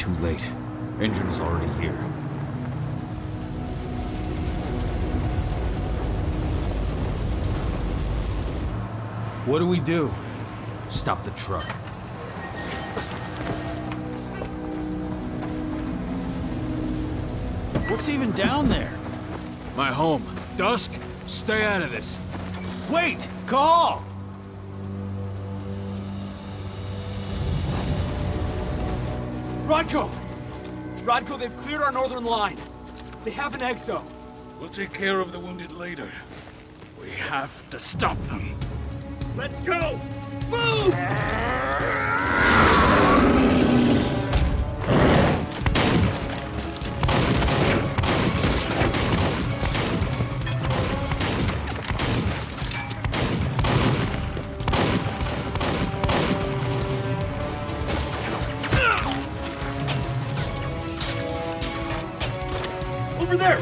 too late. Engine is already here. What do we do? Stop the truck. What's even down there? My home. Dusk, stay out of this. Wait! Call! Rodko! Rodko, they've cleared our northern line. They have an exo. We'll take care of the wounded later. We have to stop them. Let's go! Move! Over there!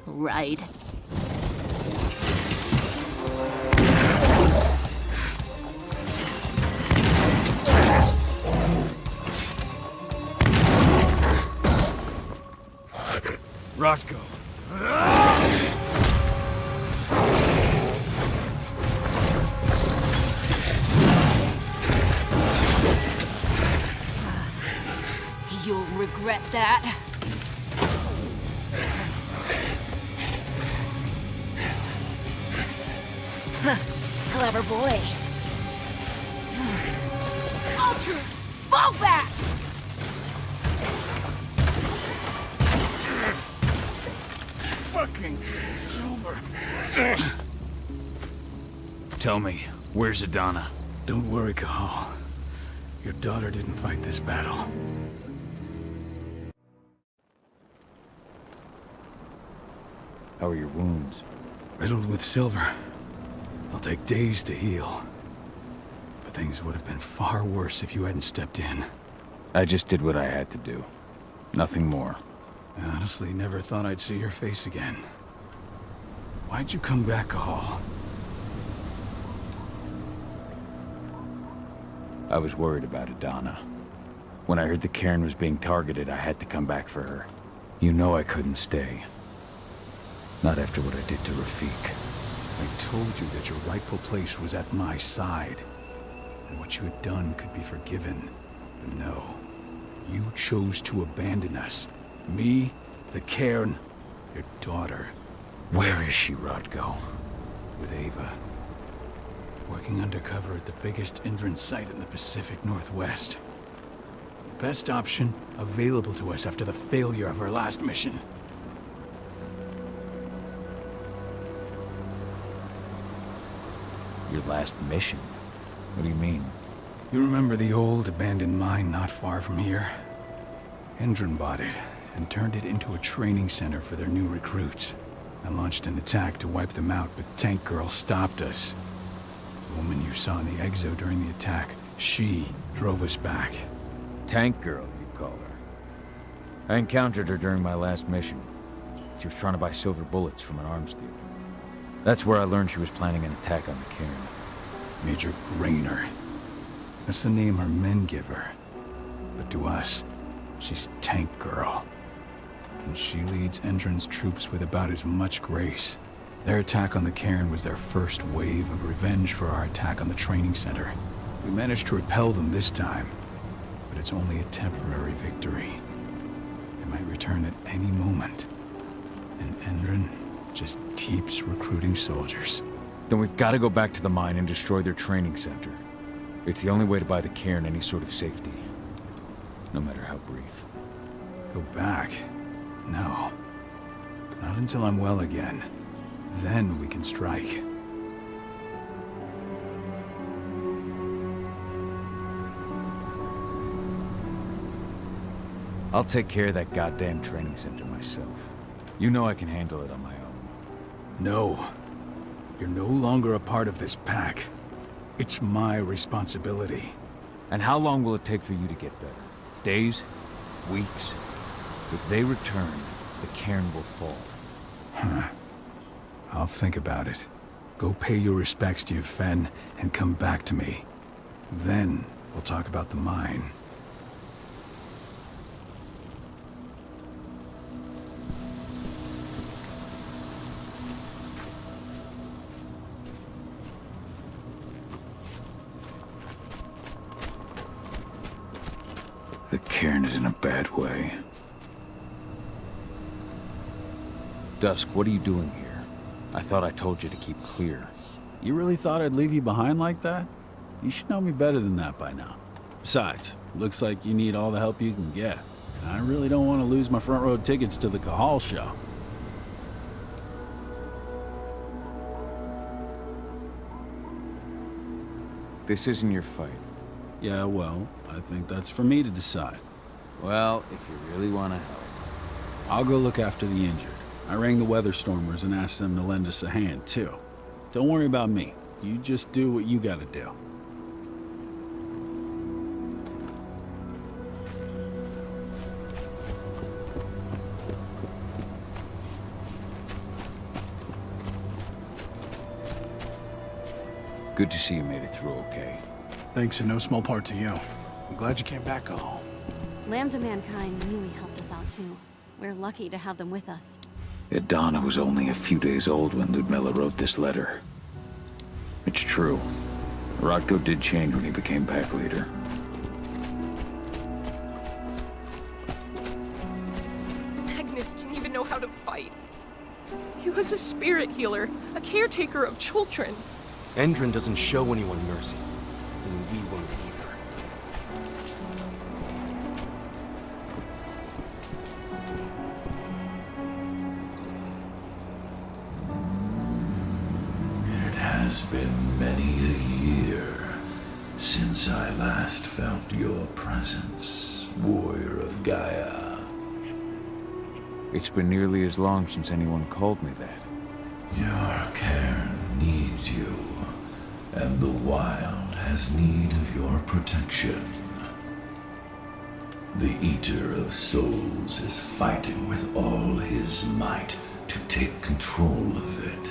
Right. Rodko. You'll regret that. Clever boy. Ultras, fall back! Fucking Silver. Tell me, where's Adana? Don't worry, Cahal. Your daughter didn't fight this battle. How are your wounds? Riddled with silver. They'll take days to heal. But things would have been far worse if you hadn't stepped in. I just did what I had to do. Nothing more. I honestly never thought I'd see your face again. Why'd you come back, Cahal? I was worried about Adana. When I heard the cairn was being targeted, I had to come back for her. You know I couldn't stay. Not after what I did to Rafik. I told you that your rightful place was at my side. And what you had done could be forgiven. But no. You chose to abandon us. Me, the cairn, your daughter. Where is she, Rodko? With Ava. Working undercover at the biggest Endron site in the Pacific Northwest. The best option available to us after the failure of our last mission. Your last mission? What do you mean? You remember the old abandoned mine not far from here? Endron bought it and turned it into a training center for their new recruits. I launched an attack to wipe them out, but Tank Girl stopped us. The woman you saw in the exo during the attack, she drove us back. Tank Girl, you call her. I encountered her during my last mission. She was trying to buy silver bullets from an arms dealer. That's where I learned she was planning an attack on the cairn. Major Grainer. That's the name her men give her. But to us, she's Tank Girl. And she leads Endron's troops with about as much grace. Their attack on the cairn was their first wave of revenge for our attack on the training center. We managed to repel them this time, but it's only a temporary victory. They might return at any moment. And Endron just keeps recruiting soldiers. Then we've got to go back to the mine and destroy their training center. It's the only way to buy the cairn any sort of safety. No matter how brief. Go back? No. Not until I'm well again. Then we can strike. I'll take care of that goddamn training center myself. You know I can handle it on my own. No. You're no longer a part of this pack. It's my responsibility. And how long will it take for you to get better? Days? Weeks? If they return, the cairn will fall. I'll think about it. Go pay your respects to your Fen and come back to me. Then we'll talk about the mine. The cairn is in a bad way. Dusk, what are you doing here? I thought I told you to keep clear. You really thought I'd leave you behind like that? You should know me better than that by now. Besides, looks like you need all the help you can get. And I really don't want to lose my front row tickets to the Cahal show. This isn't your fight. Yeah, well, I think that's for me to decide. Well, if you really want to help. I'll go look after the injured. I rang the Weatherstormers and asked them to lend us a hand, too. Don't worry about me. You just do what you gotta do. Good to see you made it through okay. Thanks in no small part to you. I'm glad you came back home. Lambda Mankind really helped us out too. We're lucky to have them with us. Adana was only a few days old when Ludmilla wrote this letter. It's true. Rodko did change when he became pack leader. Magnus didn't even know how to fight. He was a spirit healer, a caretaker of children. Endron doesn't show anyone mercy, and we won't either. It has been many a year since I last felt your presence, warrior of Gaia. It's been nearly as long since anyone called me that. Your cairn needs you, and the wild has need of your protection. The Eater of Souls is fighting with all his might to take control of it.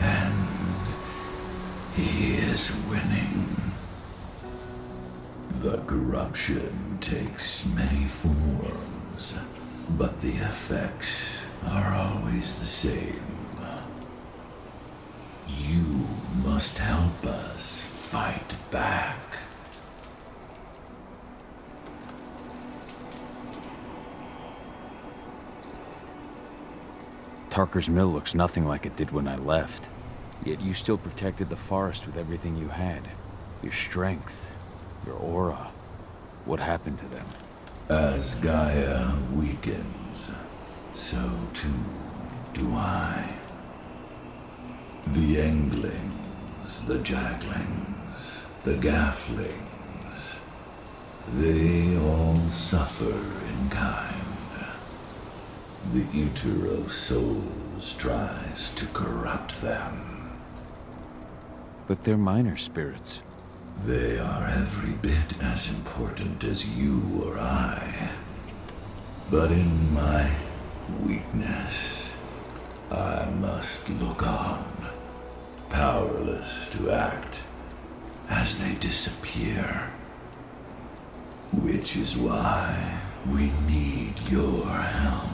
And he is winning. The corruption takes many forms, but the effects are always the same. You must help us fight back. Tarker's Mill looks nothing like it did when I left. Yet you still protected the forest with everything you had. Your strength, your aura. What happened to them? As Gaia weakens, so too do I. The Englings, the Jaglings, the Gafflings, they all suffer in kind. The Eater of Souls tries to corrupt them. But they're minor spirits. They are every bit as important as you or I. But in my weakness, I must look on, powerless to act as they disappear. Which is why we need your help.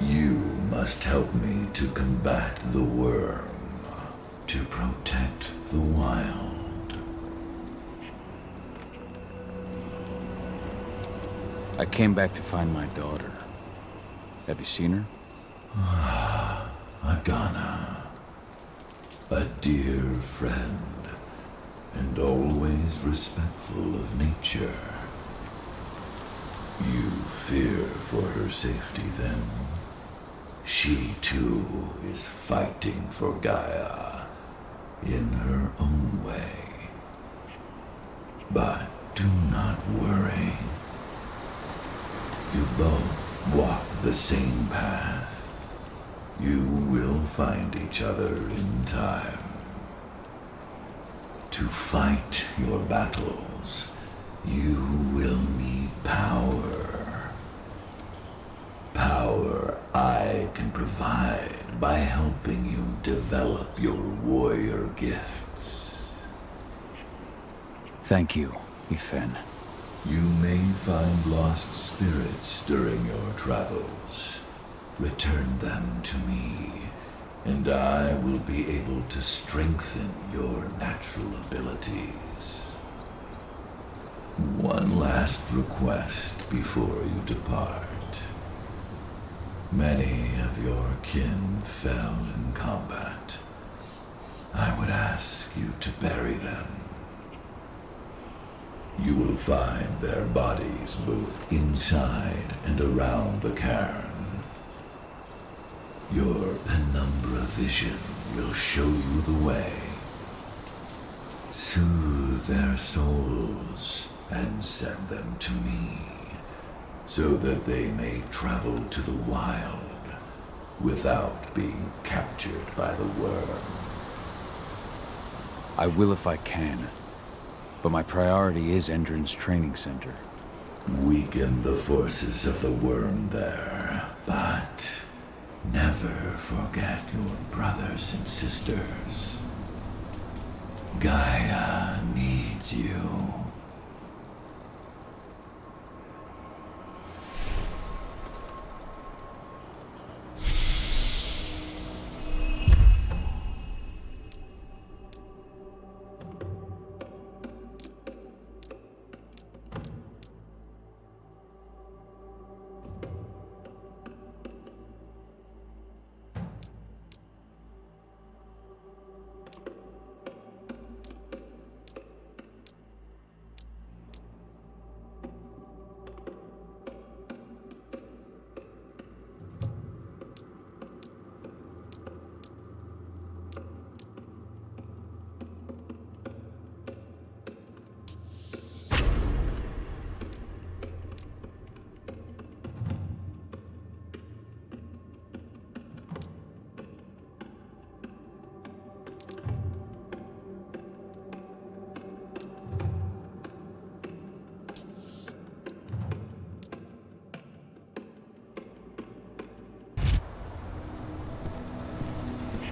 You must help me to combat the worm, to protect the wild. I came back to find my daughter. Have you seen her? Adana, a dear friend, and always respectful of nature. You fear for her safety, then? She, too, is fighting for Gaia in her own way. But do not worry. You both walk the same path. You will find each other in time. To fight your battles, you will need power. Power I can provide by helping you develop your warrior gifts. Thank you, Ifen. You may find lost spirits during your travels. Return them to me, and I will be able to strengthen your natural abilities. One last request before you depart. Many of your kin fell in combat. I would ask you to bury them. You will find their bodies both inside and around the cairn. Your penumbra vision will show you the way. Soothe their souls and send them to me, so that they may travel to the wild without being captured by the worm. I will if I can, but my priority is Endron's training center. Weaken the forces of the worm there, but never forget your brothers and sisters. Gaia needs you.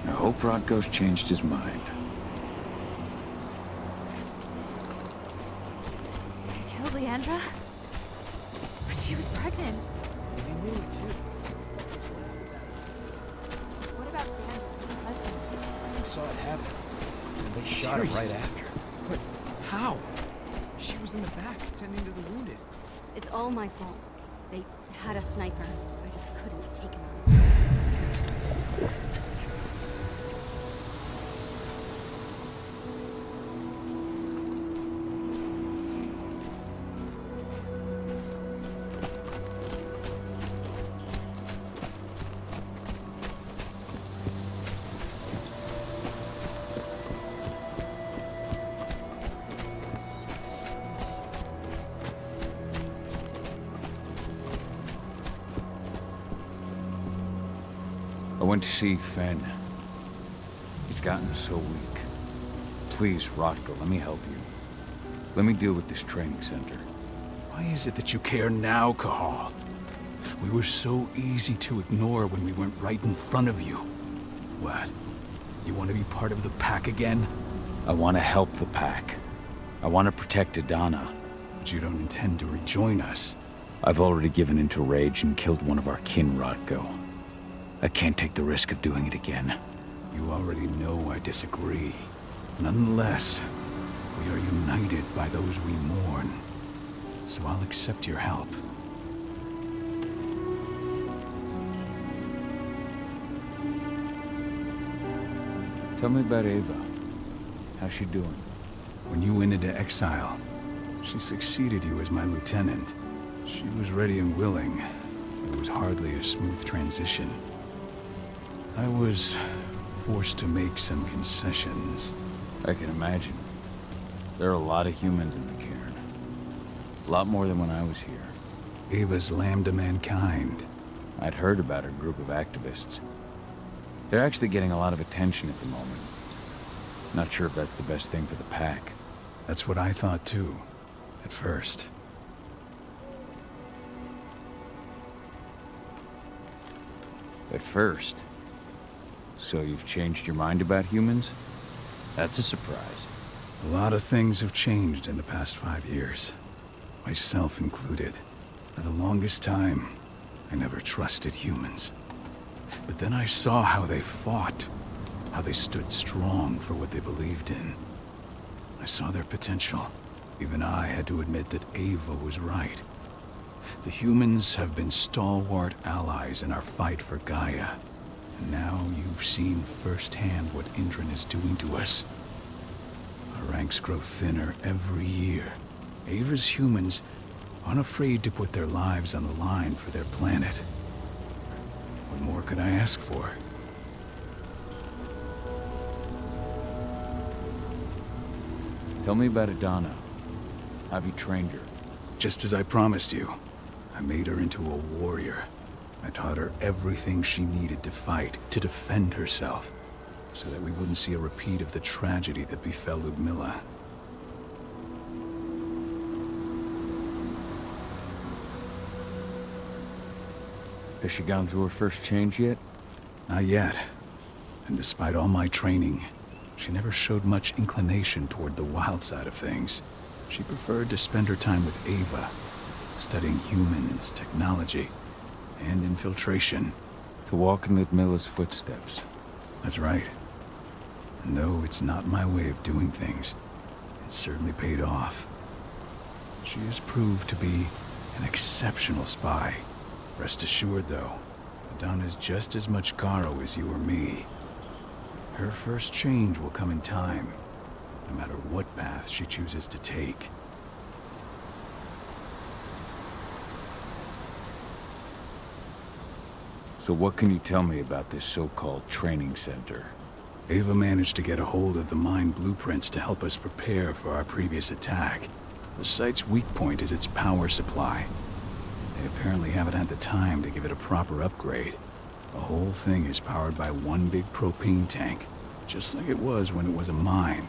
I hope Rodko's changed his mind. Killed Leandra? But she was pregnant. They knew it too. What about Sam, her husband? They saw it happen. And they shot him right after. But how? She was in the back, tending to the wounded. It's all my fault. They had a sniper. I just couldn't take him out. I went to see Fen. He's gotten so weak. Please, Rodko, let me help you. Let me deal with this training center. Why is it that you care now, Cahal? We were so easy to ignore when we weren't right in front of you. What? You want to be part of the pack again? I want to help the pack. I want to protect Adana. But you don't intend to rejoin us. I've already given in to rage and killed one of our kin, Rodko. I can't take the risk of doing it again. You already know I disagree. Nonetheless, we are united by those we mourn. So I'll accept your help. Tell me about Ava. How's she doing? When you went into exile, she succeeded you as my lieutenant. She was ready and willing. It was hardly a smooth transition. I was forced to make some concessions. I can imagine. There are a lot of humans in the cairn. A lot more than when I was here. Ava's lamb to mankind. I'd heard about her group of activists. They're actually getting a lot of attention at the moment. Not sure if that's the best thing for the pack. That's what I thought too, at first. At first? So you've changed your mind about humans? That's a surprise. A lot of things have changed in the past 5 years. Myself included. For the longest time, I never trusted humans. But then I saw how they fought, how they stood strong for what they believed in. I saw their potential. Even I had to admit that Ava was right. The humans have been stalwart allies in our fight for Gaia. And now you've seen firsthand what Indran is doing to us. Our ranks grow thinner every year. Ava's humans aren't afraid to put their lives on the line for their planet. What more could I ask for? Tell me about Adana. Have you trained her? Just as I promised you. I made her into a warrior. I taught her everything she needed to fight, to defend herself, so that we wouldn't see a repeat of the tragedy that befell Ludmilla. Has she gone through her first change yet? Not yet. And despite all my training, she never showed much inclination toward the wild side of things. She preferred to spend her time with Ava, studying humans, technology, and infiltration. To walk in Ludmilla's footsteps. That's right. And though it's not my way of doing things, it's certainly paid off. She has proved to be an exceptional spy. Rest assured, though, Adana's just as much Garo as you or me. Her first change will come in time, no matter what path she chooses to take. So what can you tell me about this so-called training center? Ava managed to get a hold of the mine blueprints to help us prepare for our previous attack. The site's weak point is its power supply. They apparently haven't had the time to give it a proper upgrade. The whole thing is powered by one big propane tank, just like it was when it was a mine.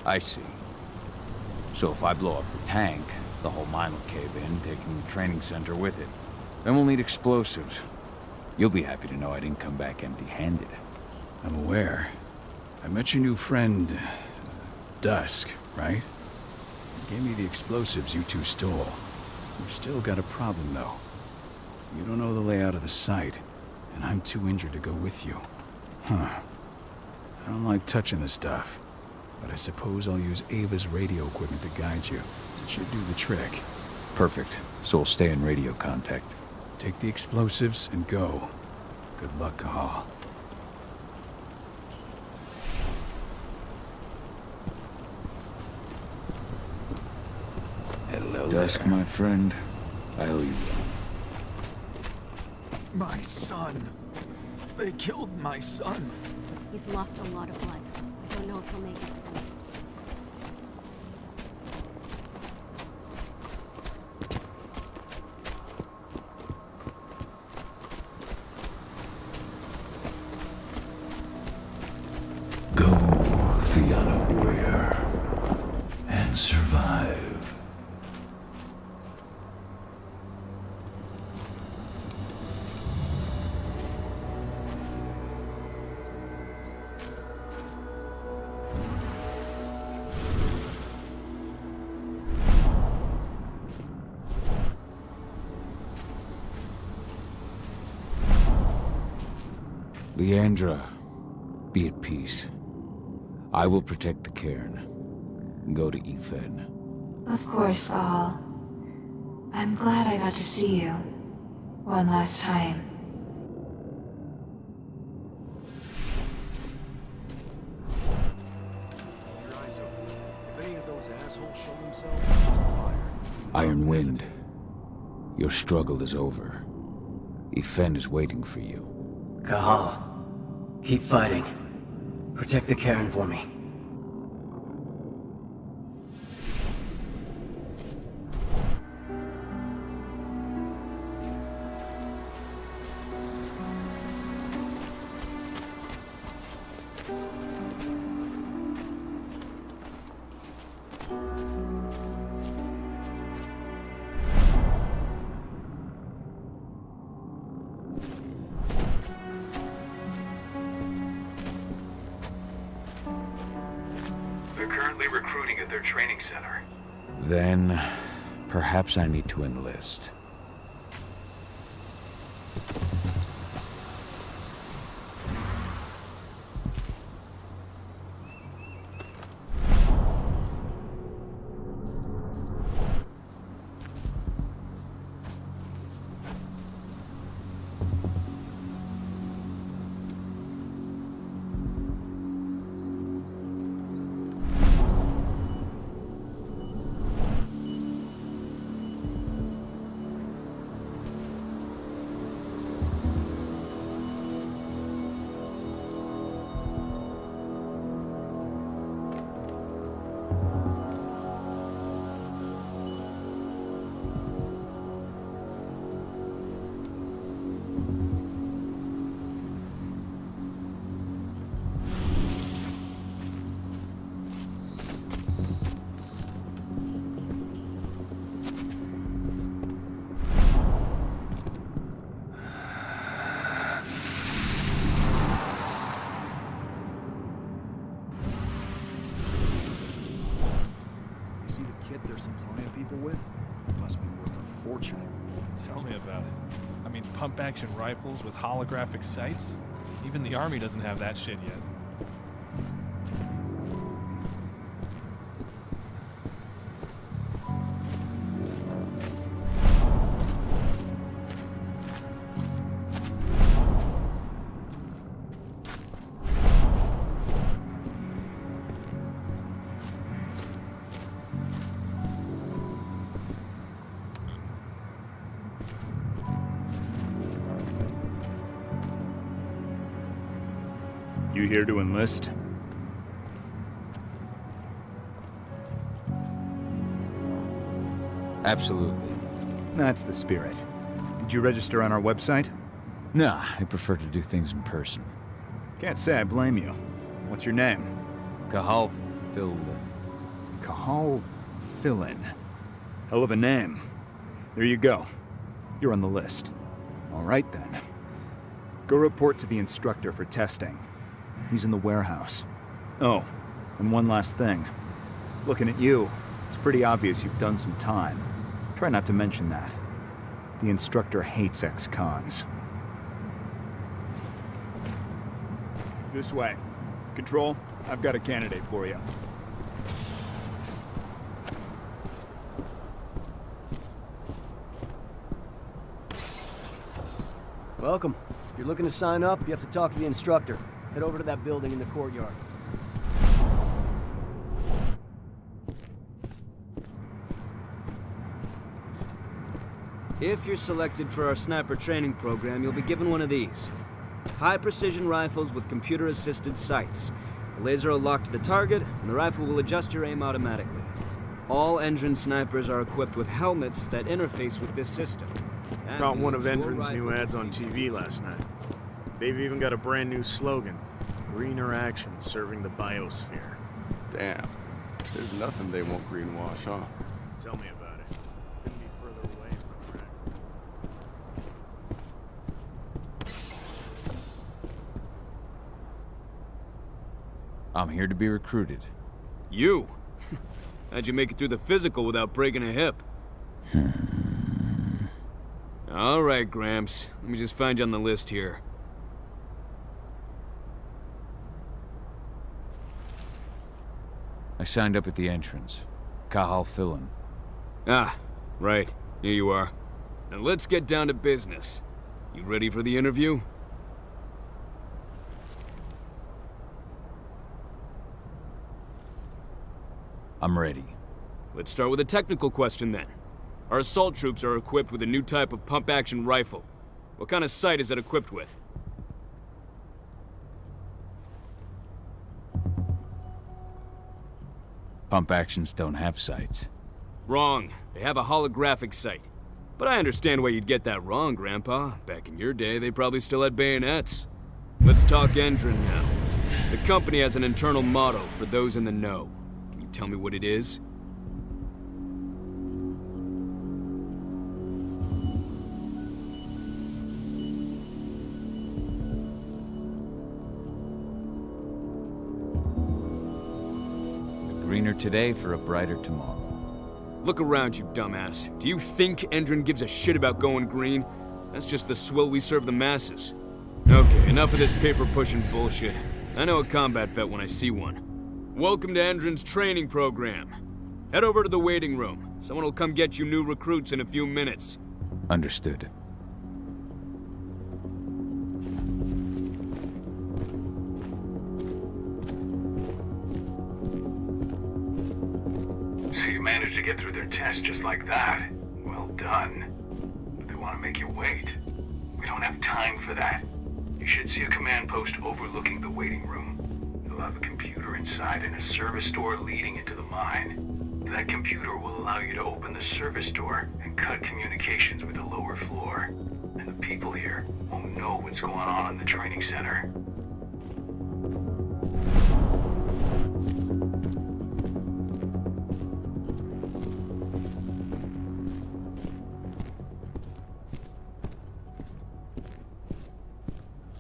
I see. So if I blow up the tank, the whole mine will cave in, taking the training center with it. Then we'll need explosives. You'll be happy to know I didn't come back empty-handed. I'm aware. I met your new friend, Dusk, right? He gave me the explosives you two stole. We've still got a problem, though. You don't know the layout of the site, and I'm too injured to go with you. Huh. I don't like touching the stuff, but I suppose I'll use Ava's radio equipment to guide you. It should do the trick. Perfect. So we'll stay in radio contact. Take the explosives and go. Good luck, Cahal. Hello Dusk, there. my friend. I owe you one. My son. They killed my son. He's lost a lot of blood. I don't know if he'll make it. Go, Fianna warrior, and survive. Leandra, be at peace. I will protect the cairn. Go to Ethan. Of course, Gahal. I'm glad I got to see you. One last time. Iron Wind, your struggle is over. Ethan is waiting for you. Cahal, keep fighting. Protect the cairn for me. They're currently recruiting at their training center. Then, perhaps I need to enlist. They're supplying people with? It must be worth a fortune. Tell me about it. I mean, pump-action rifles with holographic sights? Even the Army doesn't have that shit yet. You here to enlist? Absolutely. That's the spirit. Did you register on our website? Nah, I prefer to do things in person. Can't say I blame you. What's your name? Cahal Philin. Cahal Philin. Hell of a name. There you go. You're on the list. All right then. Go report to the instructor for testing. He's in the warehouse. Oh, and one last thing. Looking at you, it's pretty obvious you've done some time. Try not to mention that. The instructor hates ex-cons. This way. Control, I've got a candidate for you. Welcome. If you're looking to sign up, you have to talk to the instructor. Head over to that building in the courtyard. If you're selected for our sniper training program, you'll be given one of these. High-precision rifles with computer-assisted sights. The laser will lock to the target, and the rifle will adjust your aim automatically. All Endron snipers are equipped with helmets that interface with this system. Caught one of Endron's new ads on TV last night. They've even got a brand new slogan. Greener action serving the biosphere. Damn. There's nothing they won't greenwash, huh? Tell me about it. Couldn't be further away from the wreck. I'm here to be recruited. You? How'd you make it through the physical without breaking a hip? All right, Gramps. Let me just find you on the list here. I signed up at the entrance. Cahal Philin. Ah, right. Here you are. Now let's get down to business. You ready for the interview? I'm ready. Let's start with a technical question then. Our assault troops are equipped with a new type of pump-action rifle. What kind of sight is it equipped with? Pump actions don't have sights. Wrong. They have a holographic sight. But I understand why you'd get that wrong, Grandpa. Back in your day, they probably still had bayonets. Let's talk Endron now. The company has an internal motto for those in the know. Can you tell me what it is? Greener today for a brighter tomorrow. Look around, you dumbass. Do you think Endron gives a shit about going green? That's just the swill we serve the masses. Okay, enough of this paper-pushing bullshit. I know a combat vet when I see one. Welcome to Endron's training program. Head over to the waiting room. Someone will come get you new recruits in a few minutes. Understood. So you managed to get through their test just like that. Well done. But they want to make you wait. We don't have time for that. You should see a command post overlooking the waiting room. You'll have a computer inside and a service door leading into the mine. That computer will allow you to open the service door and cut communications with the lower floor. And the people here won't know what's going on in the training center.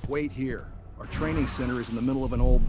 Wait here. Our training center is in the middle of an old...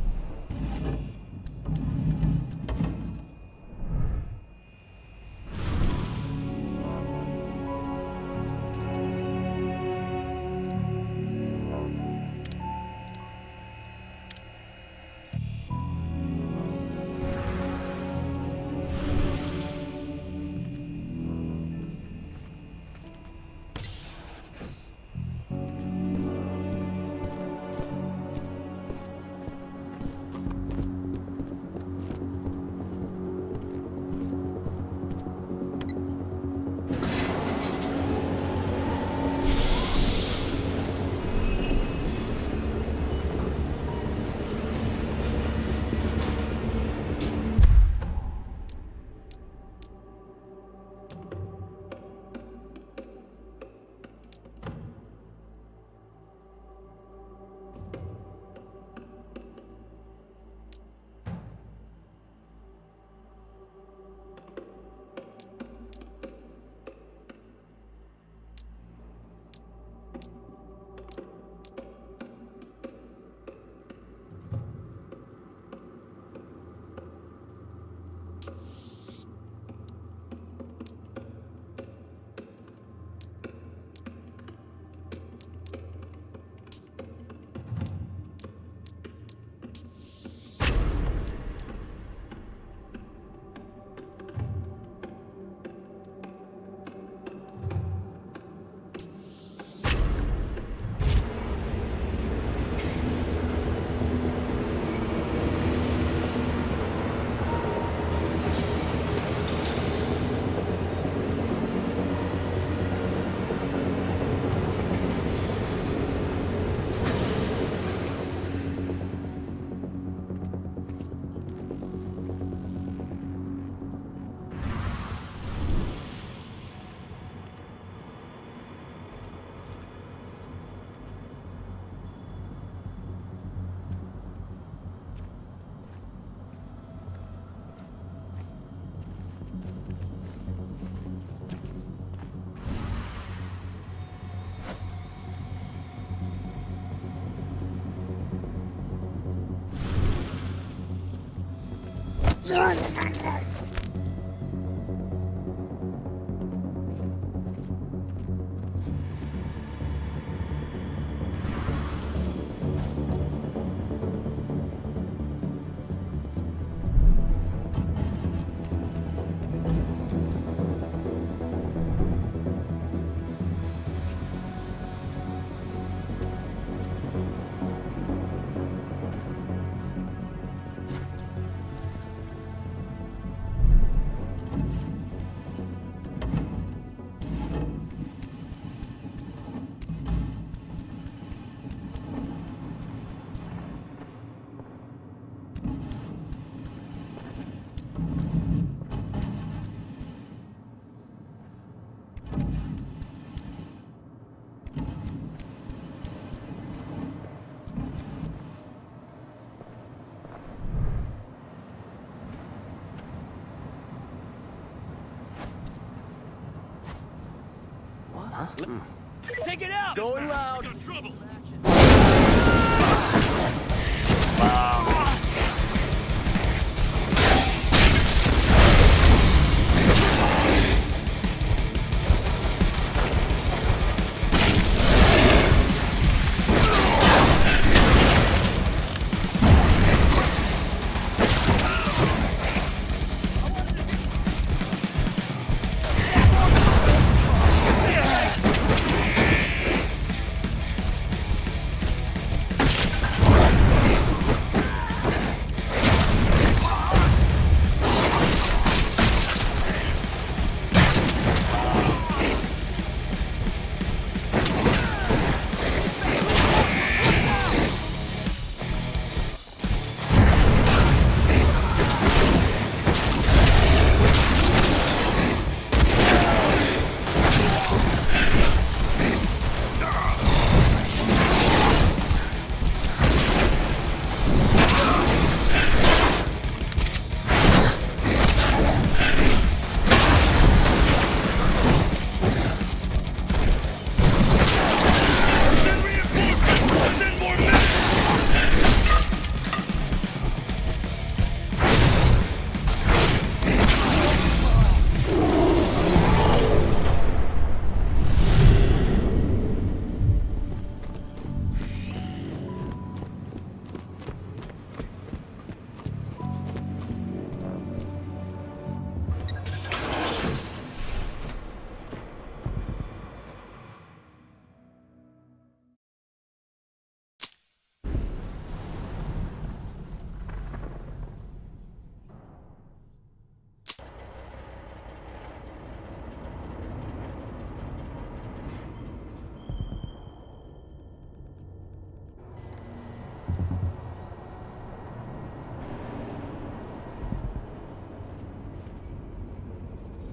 Take it out! Going loud! Got trouble!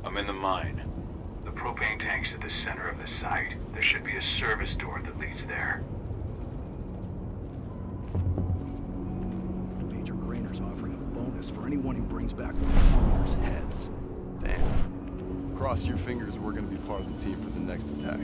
I'm in the mine. The propane tank's at the center of the site. There should be a service door that leads there. Major Grainer's offering a bonus for anyone who brings back one of Grainer's heads. Damn. Cross your fingers we're gonna be part of the team for the next attack.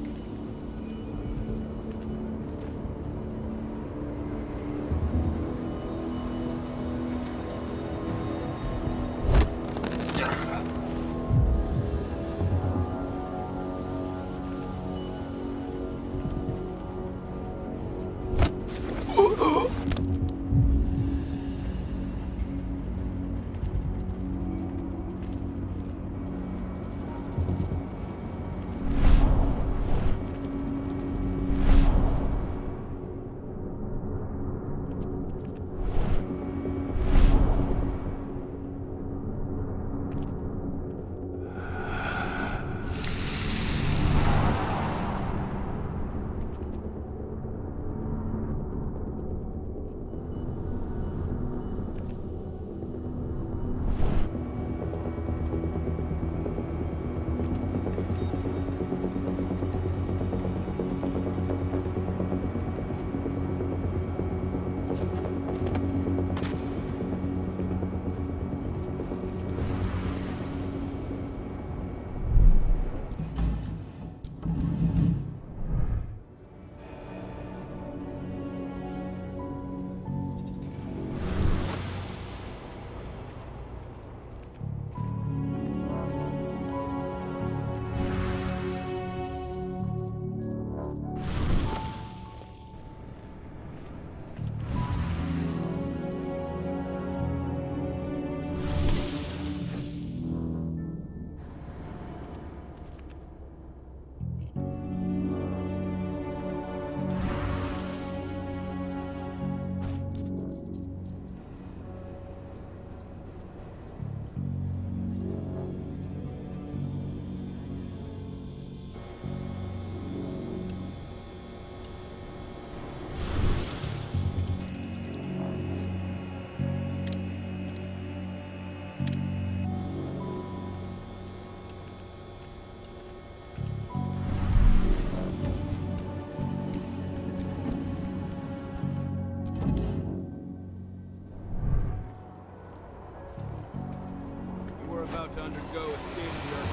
About to undergo a state-of-the-art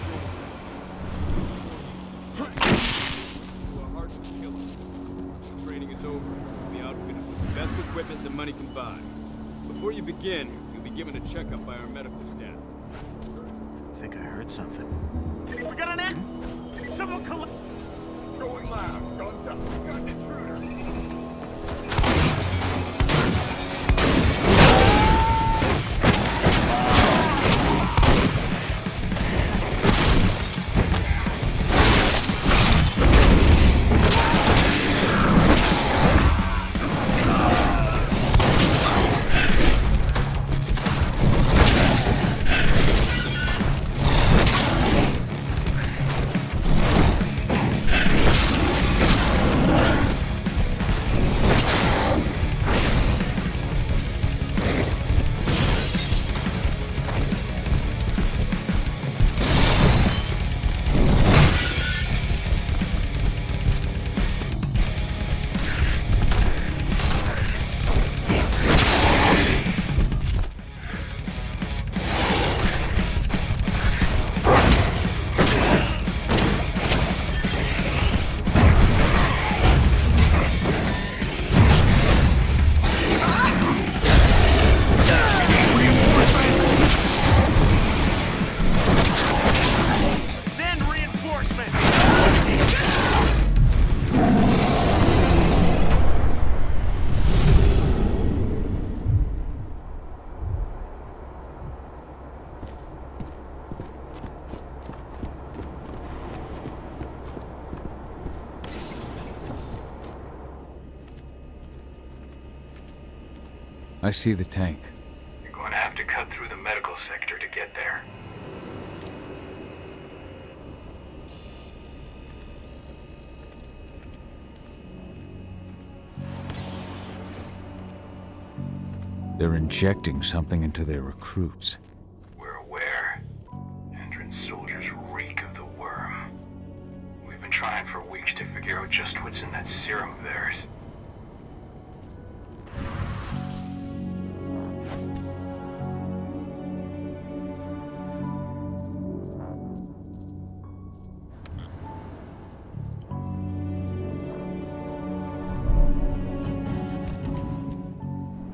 training. You are hardcore killer. Training is over. You'll be outfitted with the best equipment that money can buy. Before you begin, you'll be given a checkup by our medical staff. I think I heard something. We got an act. Someone collect. Going loud. Guns up. We got an intruder. I see the tank. You're going to have to cut through the medical sector to get there. They're injecting something into their recruits. We're aware. Entrance soldiers reek of the worm. We've been trying for weeks to figure out just what's in that serum of theirs.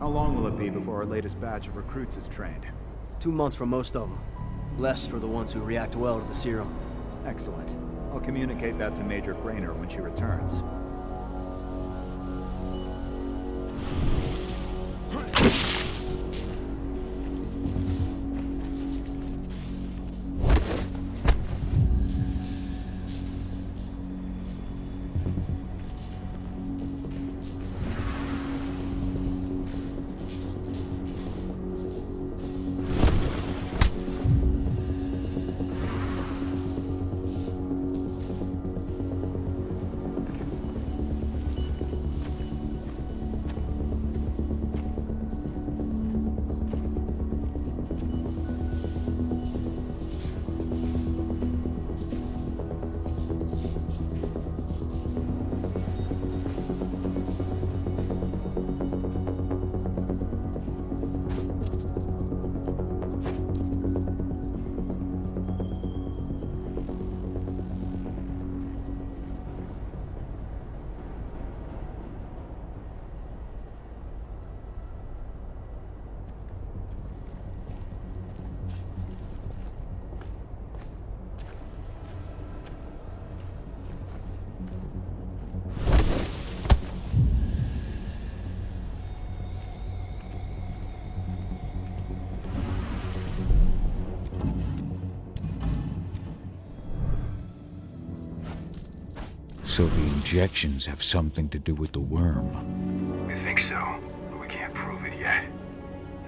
How long will it be before our latest batch of recruits is trained? 2 months for most of them. Less for the ones who react well to the serum. Excellent. I'll communicate that to Major Grainer when she returns. So the injections have something to do with the worm. We think so, but we can't prove it yet.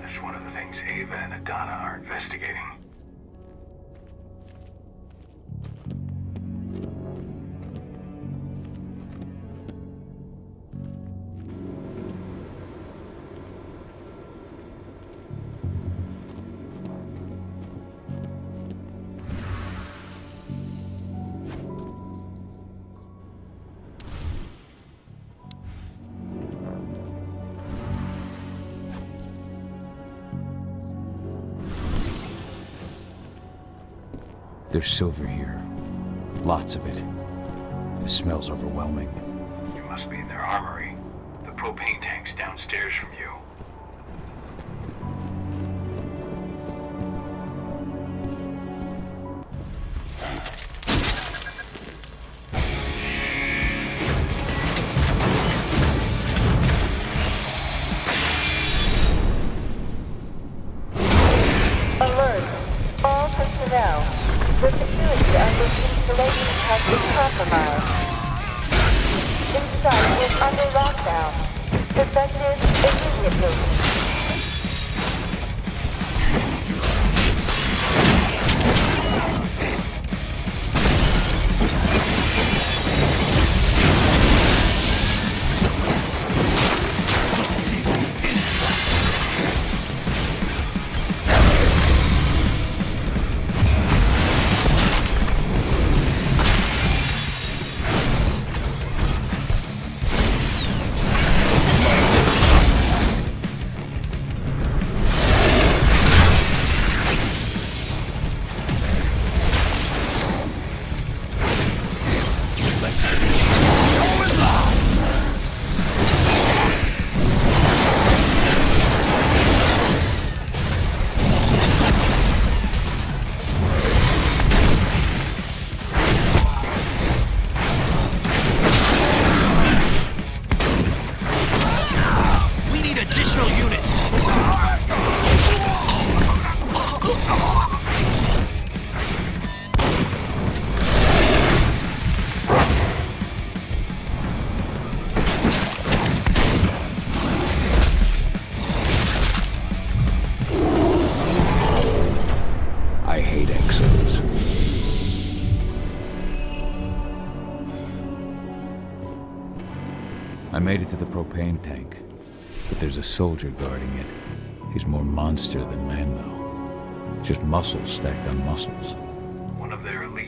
That's one of the things Ava and Adana are investigating. There's silver here. Lots of it. The smell's overwhelming. You must be in their armory. The propane tank's downstairs from you. Alert! All personnel. The security on this installation has been compromised. Inside is under lockdown. Effective immediately. I made it to the propane tank, but there's a soldier guarding it. He's more monster than man, though. Just muscles stacked on muscles.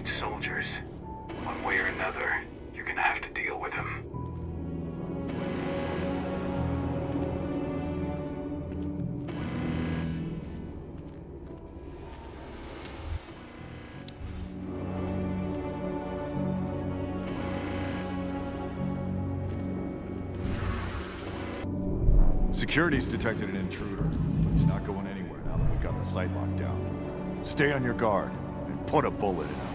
needs soldiers. One way or another, you're gonna have to deal with him. Security's detected an intruder, but he's not going anywhere now that we've got the site locked down. Stay on your guard and put a bullet in him.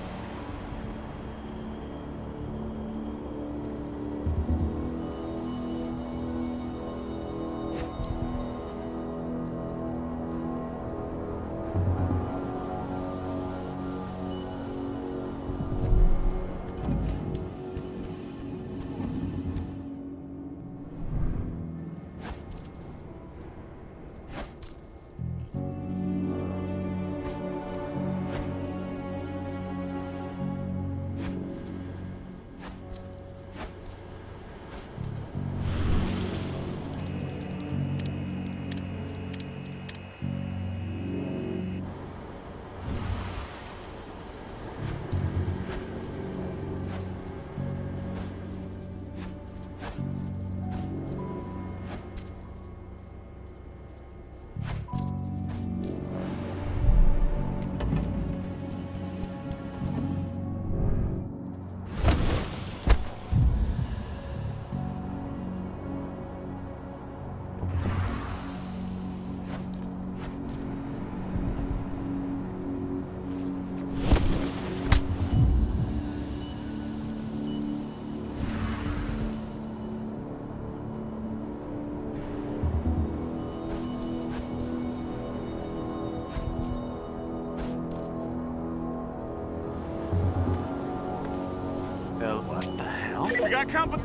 What the hell? We got company.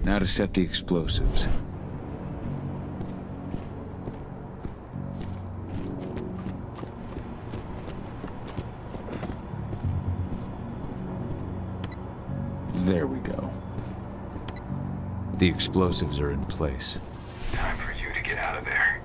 Now to set the explosives. There we go. The explosives are in place. Time for you to get out of there.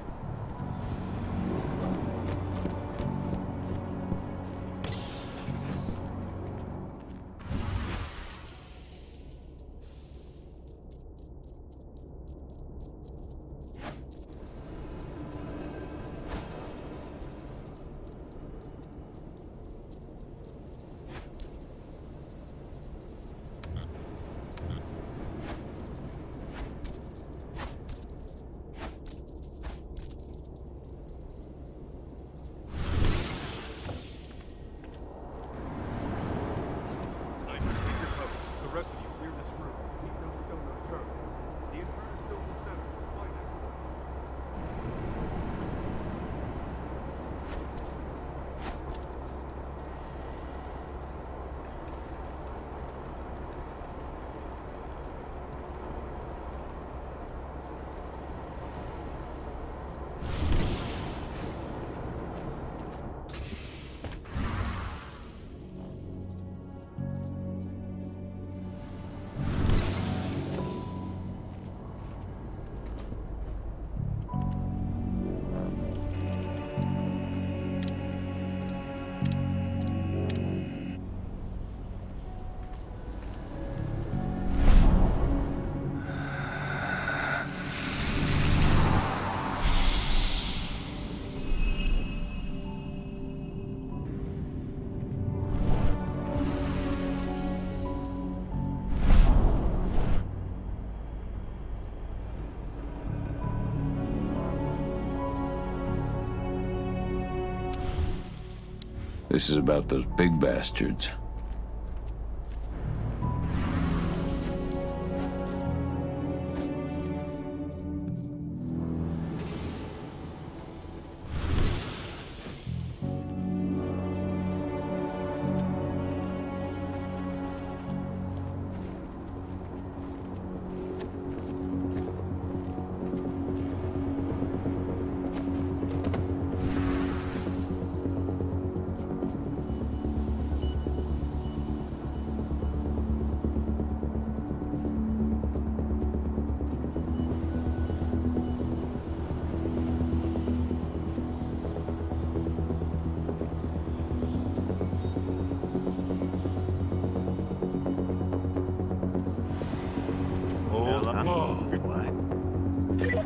This is about those big bastards.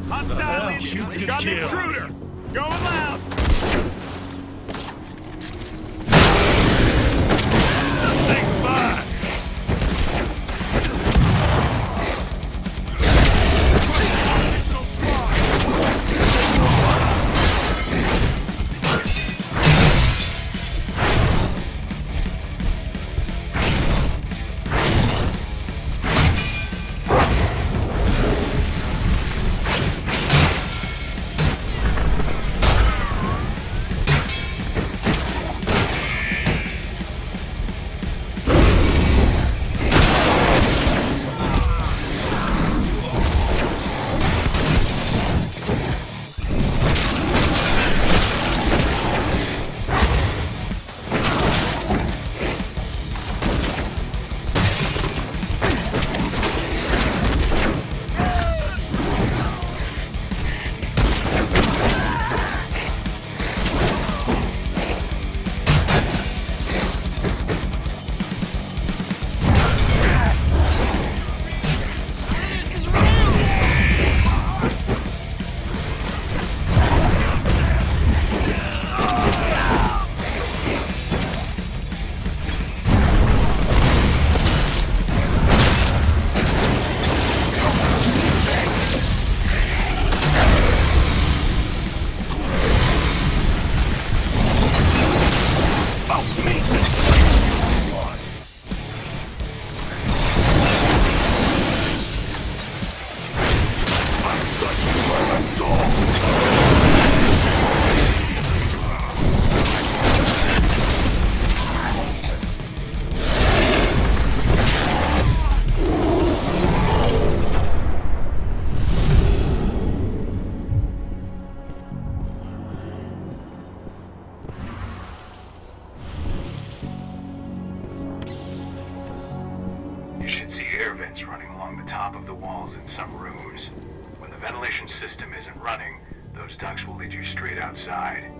Hostile lead. Got an intruder. Going loud. Say goodbye. Additional squad. You should see air vents running along the top of the walls in some rooms. When the ventilation system isn't running, those ducts will lead you straight outside.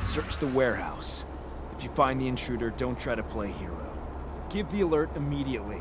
Search the warehouse. If you find the intruder, don't try to play hero. Give the alert immediately.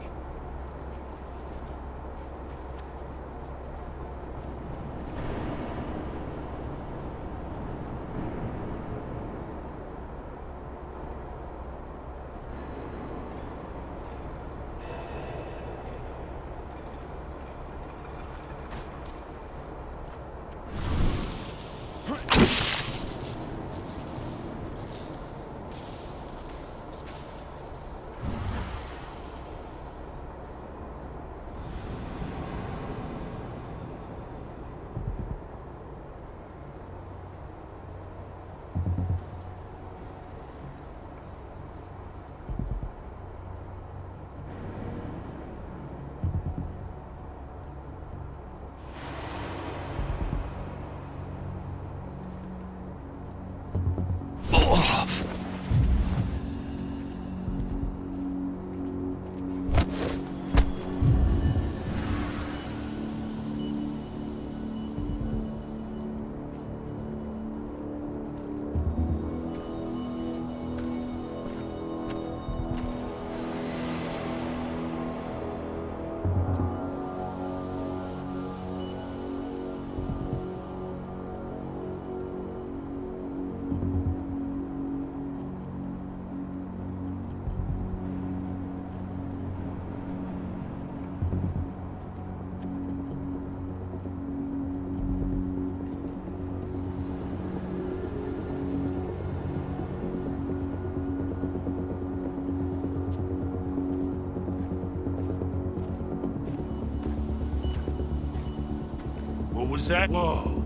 What was that? Whoa.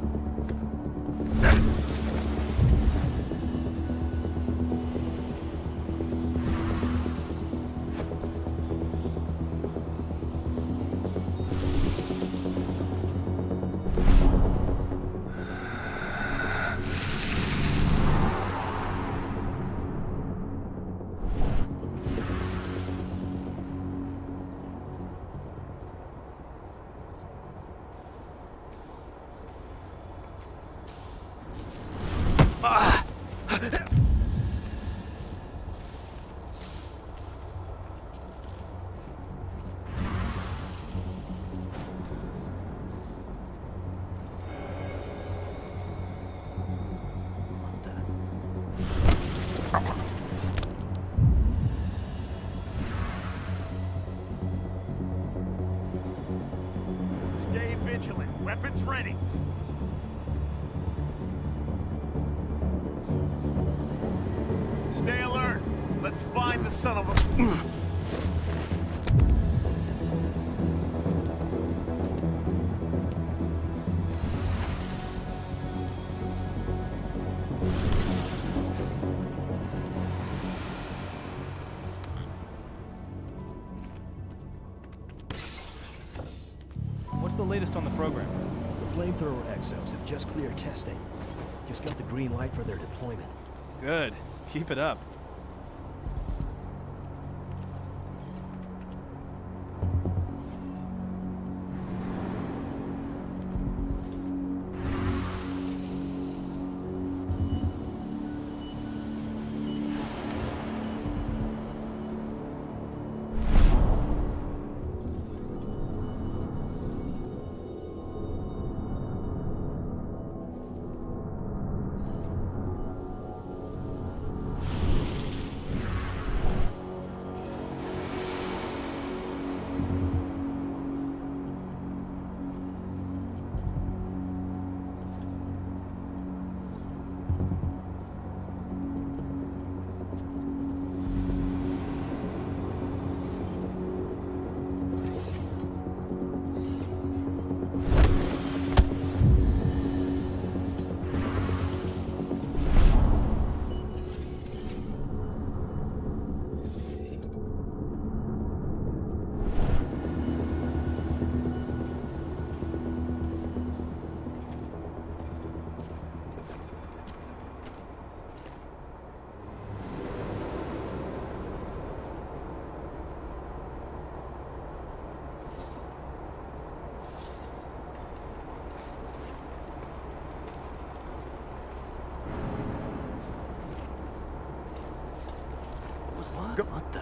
Stay vigilant. Weapons ready. Stay alert. Let's find the son of a... What's the latest on the program? The flamethrower exos have just cleared testing. Just got the green light for their deployment. Good. Keep it up. What the?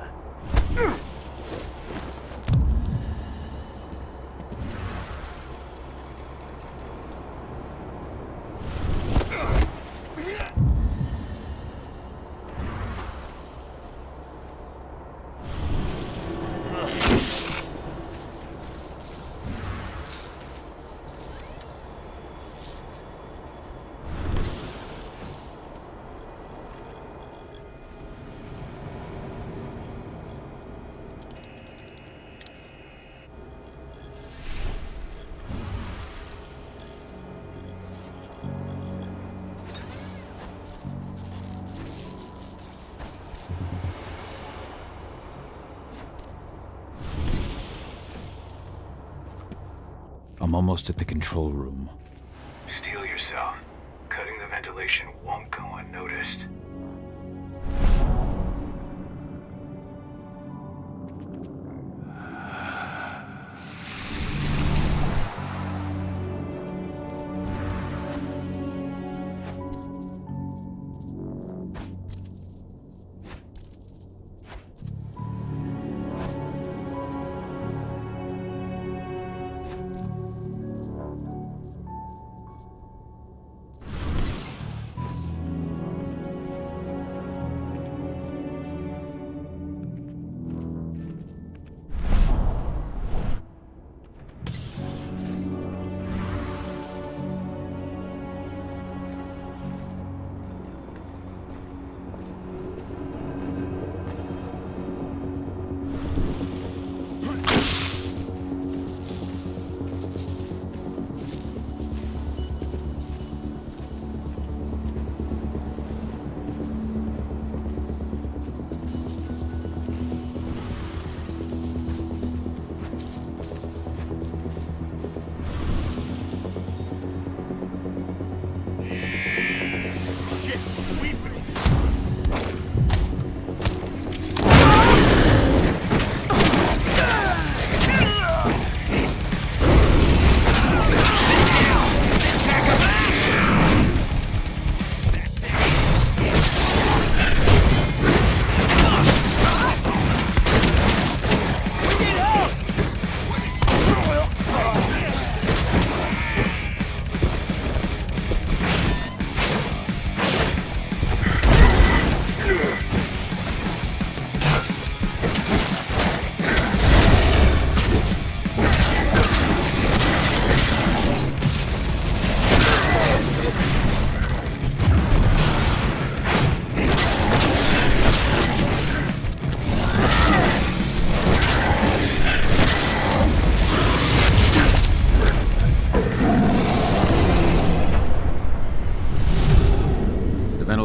I'm almost at the control room. Steel yourself. Cutting the ventilation won't go unnoticed.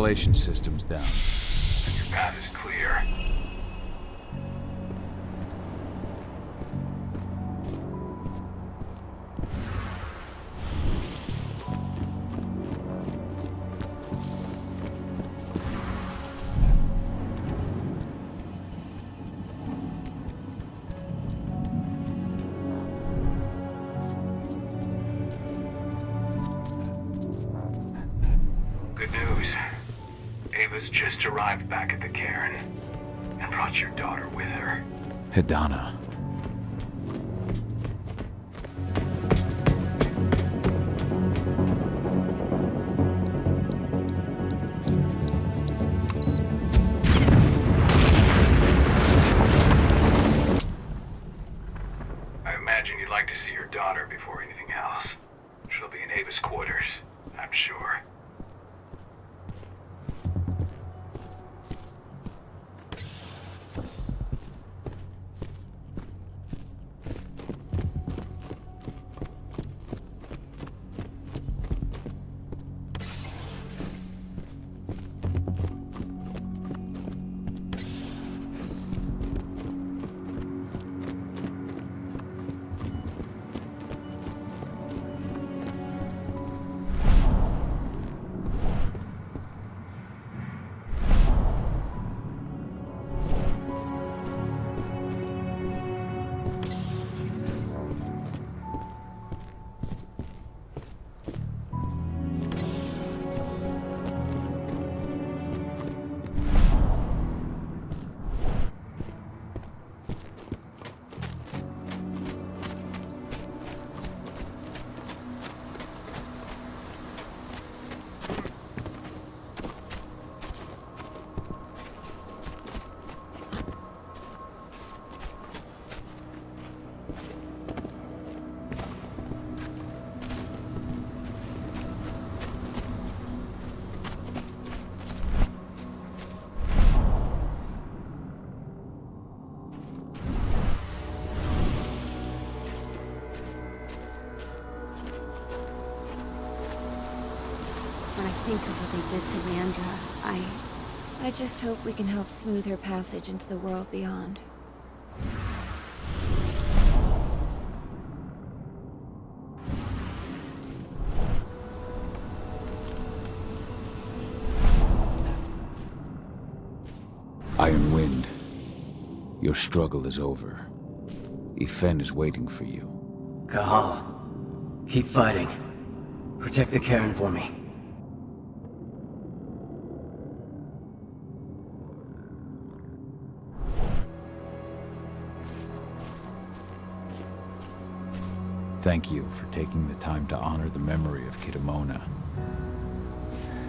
ventilation system's down. Your path is clear. Good news. Ava's just arrived back at the cairn and brought your daughter with her. Hidana. I imagine you'd like to see your daughter before anything else. She'll be in Ava's quarters, I'm sure. When I think of what they did to Leandra, I just hope we can help smooth her passage into the world beyond. Iron Wind, your struggle is over. Ifen is waiting for you. Kahal, keep fighting. Protect the cairn for me. Thank you for taking the time to honor the memory of Kitamona.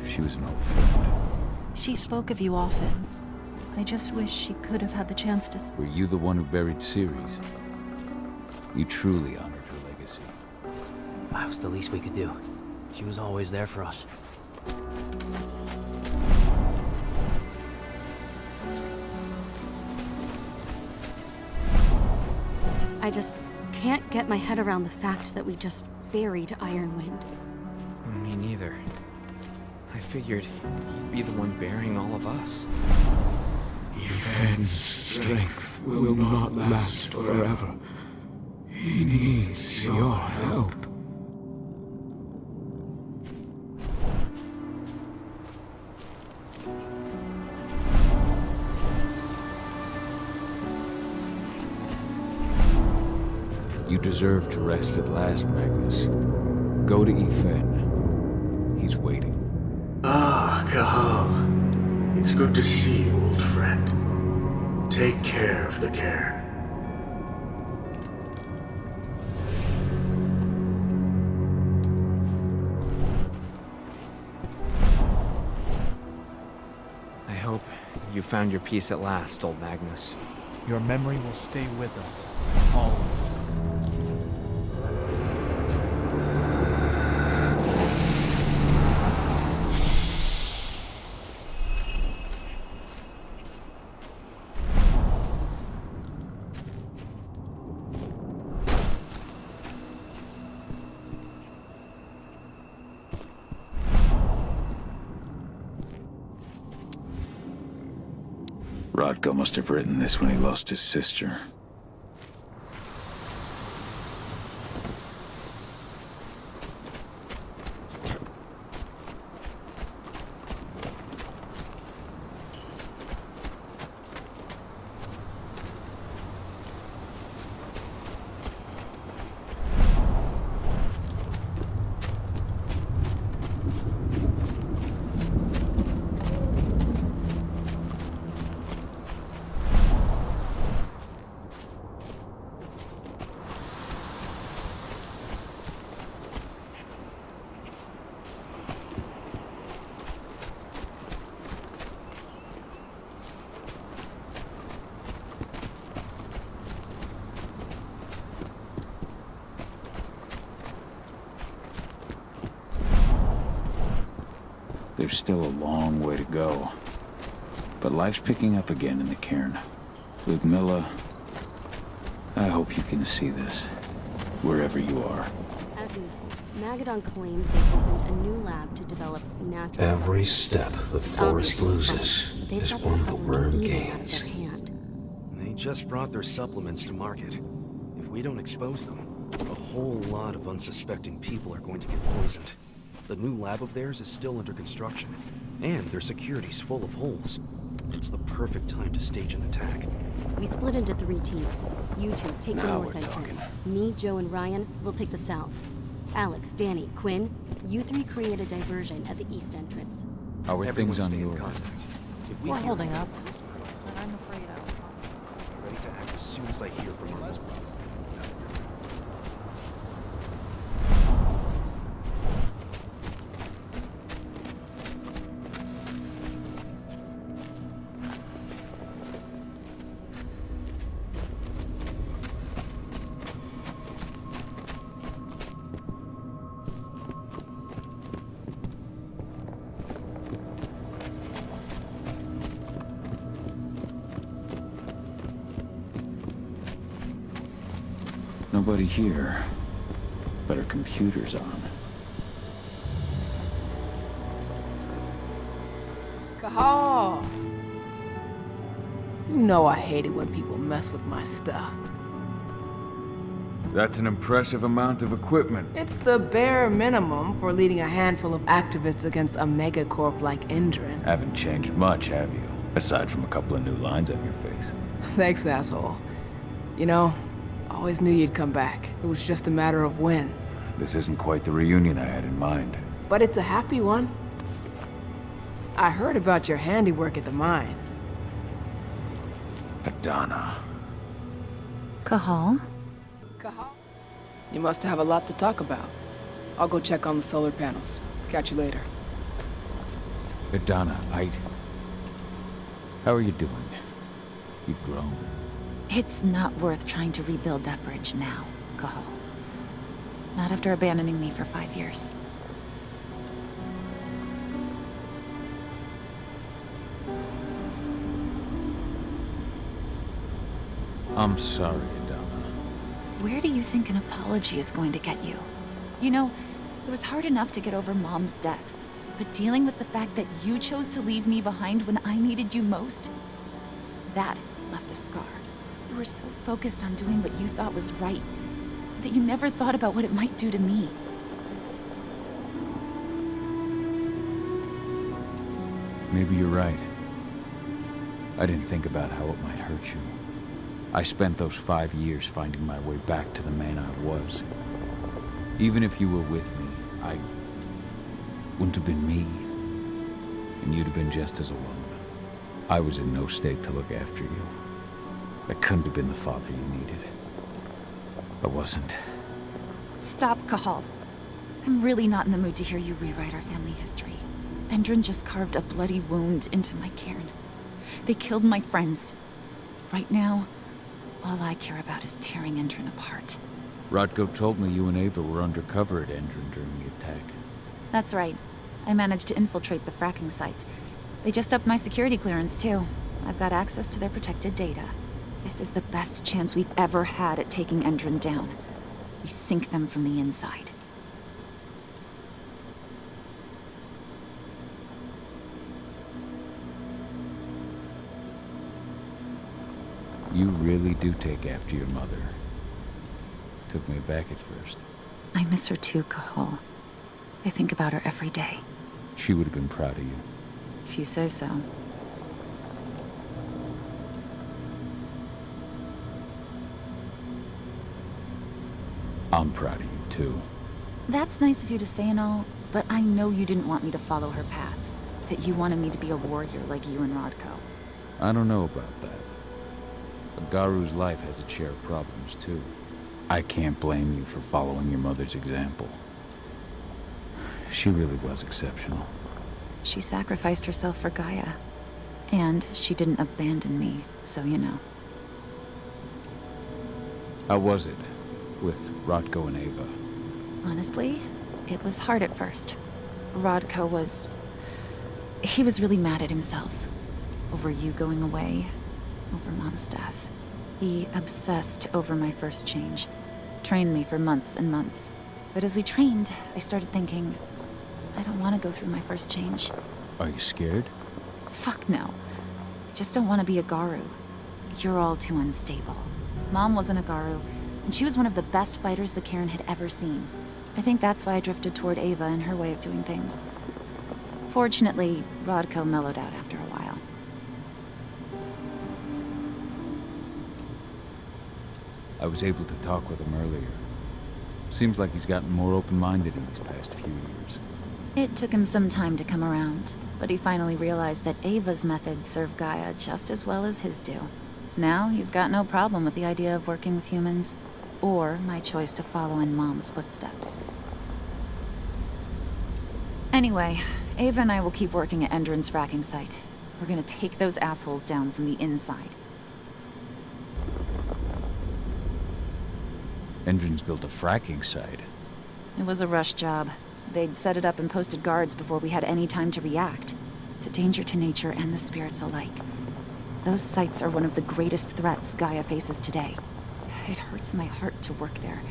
She was an old friend. She spoke of you often. I just wish she could have had the chance to... Were you the one who buried Ceres? You truly honored her legacy. That was the least we could do. She was always there for us. I just can't get my head around the fact that we just buried Ironwind. Me neither. I figured he'd be the one burying all of us. Ifen's strength will not last forever. He needs your help. You deserve to rest at last, Magnus. Go to Ifen. He's waiting. Ah, Kahal. It's good to see you, old friend. Take care of the cairn. I hope you found your peace at last, old Magnus. Your memory will stay with us, always. Rodko must have written this when he lost his sister. There's still a long way to go. But life's picking up again in the cairn. Ludmilla, I hope you can see this, wherever you are. As usual, Magadon claims they opened a new lab to develop natural Every substances. step the forest loses They've is got one the problem worm eating out of gains. their hand. They just brought their supplements to market. If we don't expose them, a whole lot of unsuspecting people are going to get poisoned. The new lab of theirs is still under construction, and their security's full of holes. It's the perfect time to stage an attack. We split into 3 teams. You two take the Now north we're entrance. Me, Joe, and Ryan will take the south. Alex, Danny, Quinn, you 3 create a diversion at the east entrance. How are Everyone things on stay in your end? contact. If we We're hear holding from up, this man, but I'm afraid be ready to act as soon as I hear from our local. Nobody here, but our computer's on. Cahal! You know I hate it when people mess with my stuff. That's an impressive amount of equipment. It's the bare minimum for leading a handful of activists against a megacorp like Indran. Haven't changed much, have you? Aside from a couple of new lines on your face. Thanks, asshole. You know, I always knew you'd come back. It was just a matter of when. This isn't quite the reunion I had in mind. But it's a happy one. I heard about your handiwork at the mine. Adana. Cahal? Cahal? You must have a lot to talk about. I'll go check on the solar panels. Catch you later. Adana, how are you doing? You've grown. It's not worth trying to rebuild that bridge now, Cahal. Not after abandoning me for 5 years. I'm sorry, Adana. Where do you think an apology is going to get you? You know, it was hard enough to get over Mom's death, but dealing with the fact that you chose to leave me behind when I needed you most, that left a scar. You were so focused on doing what you thought was right, that you never thought about what it might do to me. Maybe you're right. I didn't think about how it might hurt you. I spent those 5 years finding my way back to the man I was. Even if you were with me, I wouldn't have been me. And you'd have been just as alone. I was in no state to look after you. I couldn't have been the father you needed. I wasn't. Stop, Cahal. I'm really not in the mood to hear you rewrite our family history. Endron just carved a bloody wound into my cairn. They killed my friends. Right now, all I care about is tearing Endron apart. Rodko told me you and Ava were undercover at Endron during the attack. That's right. I managed to infiltrate the fracking site. They just upped my security clearance, too. I've got access to their protected data. This is the best chance we've ever had at taking Endron down. We sink them from the inside. You really do take after your mother. Took me aback at first. I miss her too, Cahal. I think about her every day. She would have been proud of you. If you say so. I'm proud of you, too. That's nice of you to say and all, but I know you didn't want me to follow her path. That you wanted me to be a warrior like you and Rodko. I don't know about that. But Garu's life has its share of problems, too. I can't blame you for following your mother's example. She really was exceptional. She sacrificed herself for Gaia. And she didn't abandon me, so you know. How was it with Rodko and Ava? Honestly, it was hard at first. Rodko was... he was really mad at himself. Over you going away. Over Mom's death. He obsessed over my first change. Trained me for months and months. But as we trained, I started thinking, I don't want to go through my first change. Are you scared? Fuck no. I just don't want to be a Garu. You're all too unstable. Mom wasn't a Garu, and she was one of the best fighters the Cairn had ever seen. I think that's why I drifted toward Ava and her way of doing things. Fortunately, Rodko mellowed out after a while. I was able to talk with him earlier. Seems like he's gotten more open-minded in these past few years. It took him some time to come around, but he finally realized that Ava's methods serve Gaia just as well as his do. Now he's got no problem with the idea of working with humans, or my choice to follow in Mom's footsteps. Anyway, Ava and I will keep working at Endron's fracking site. We're gonna take those assholes down from the inside. Endron's built a fracking site. It was a rush job. They'd set it up and posted guards before we had any time to react. It's a danger to nature and the spirits alike. Those sites are one of the greatest threats Gaia faces today. It hurts my heart to work there.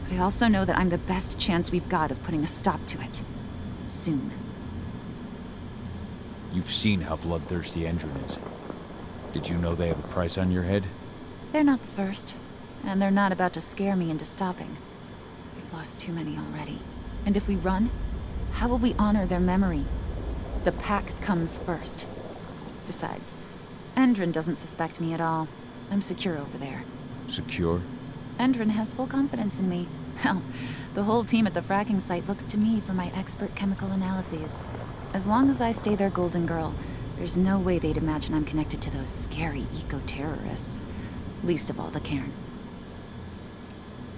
But I also know that I'm the best chance we've got of putting a stop to it. Soon. You've seen how bloodthirsty Endron is. Did you know they have a price on your head? They're not the first. And they're not about to scare me into stopping. We've lost too many already. And if we run, how will we honor their memory? The pack comes first. Besides, Endron doesn't suspect me at all. I'm secure over there. Secure? Endron has full confidence in me. Hell, the whole team at the fracking site looks to me for my expert chemical analyses. As long as I stay their golden girl, there's no way they'd imagine I'm connected to those scary eco-terrorists. Least of all the Cairn.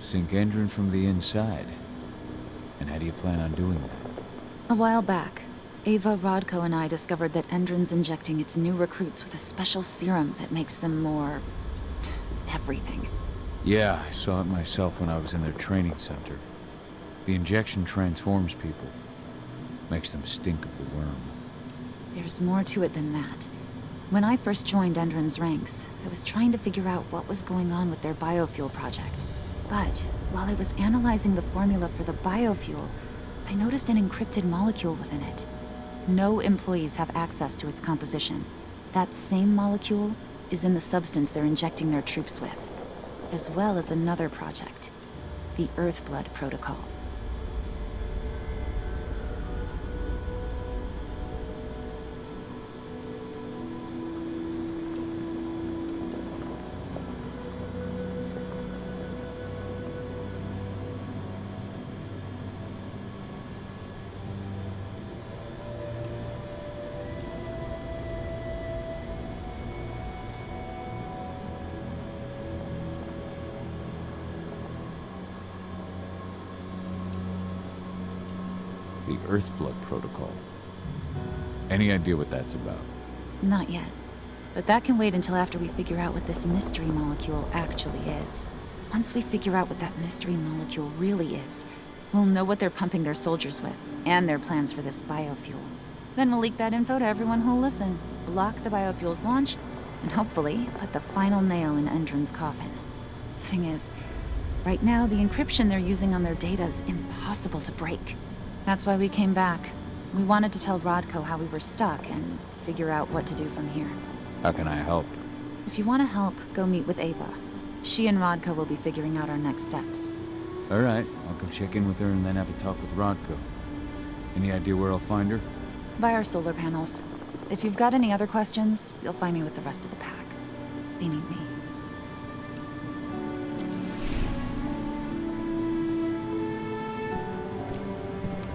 Sink Endron from the inside. And how do you plan on doing that? A while back, Ava, Rodko, and I discovered that Endron's injecting its new recruits with a special serum that makes them more... everything. Yeah, I saw it myself when I was in their training center. The injection transforms people. Makes them stink of the worm. There's more to it than that. When I first joined Endron's ranks, I was trying to figure out what was going on with their biofuel project. But while I was analyzing the formula for the biofuel, I noticed an encrypted molecule within it. No employees have access to its composition. That same molecule is in the substance they're injecting their troops with, as well as another project, the Earthblood Protocol. The Earthblood Protocol. Any idea what that's about? Not yet. But that can wait until after we figure out what this mystery molecule actually is. Once we figure out what that mystery molecule really is, we'll know what they're pumping their soldiers with, and their plans for this biofuel. Then we'll leak that info to everyone who'll listen, block the biofuel's launch, and hopefully put the final nail in Endron's coffin. Thing is, right now the encryption they're using on their data's impossible to break. That's why we came back. We wanted to tell Rodko how we were stuck and figure out what to do from here. How can I help? If you want to help, go meet with Ava. She and Rodko will be figuring out our next steps. Alright, I'll go check in with her and then have a talk with Rodko. Any idea where I'll find her? By our solar panels. If you've got any other questions, you'll find me with the rest of the pack. They need me.